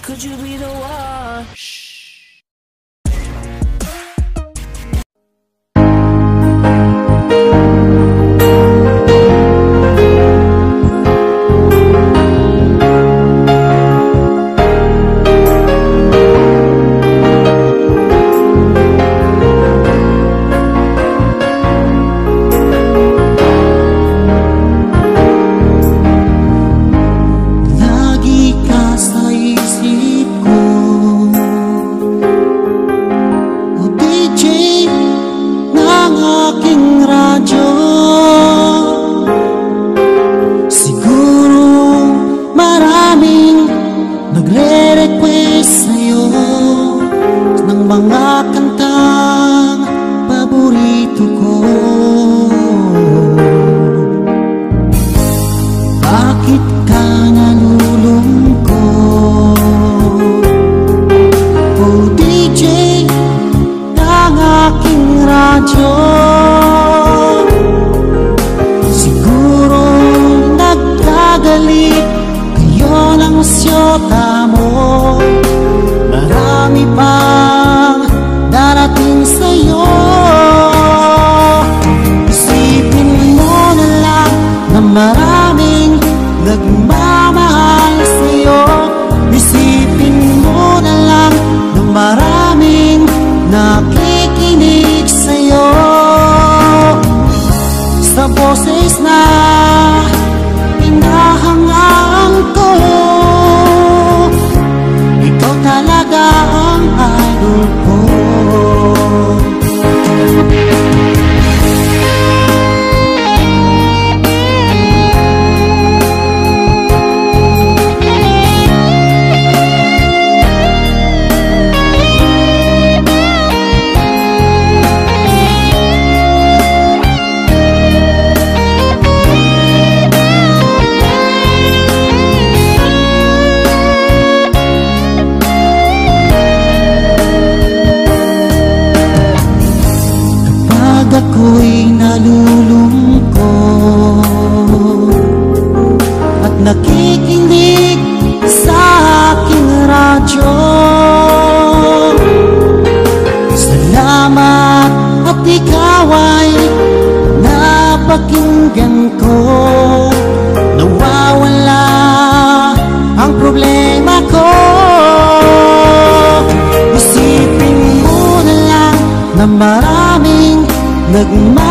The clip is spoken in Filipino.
Could you be the one? Nagre-request sa'yo ng mga kantang paborito ko. Bakit ka nalulungkot? Oh DJ ng aking radyo, siguro nagkagalit kayo ng syota mo. Marami pang darating sa'yo. Isipin mo na lang na maraming nagmamahal sa'yo. Isipin mo na lang na maraming nakikinig sa'yo. Sa boses na hinahangaan ko, ikaw talaga ang idol ko. Ako'y nalulungkot at nakikinig sa aking radyo. Salamat at ikaw ay napakinggan ko. Nawawala ang problema ko. Isipin mo na lang na maraming nagmamahal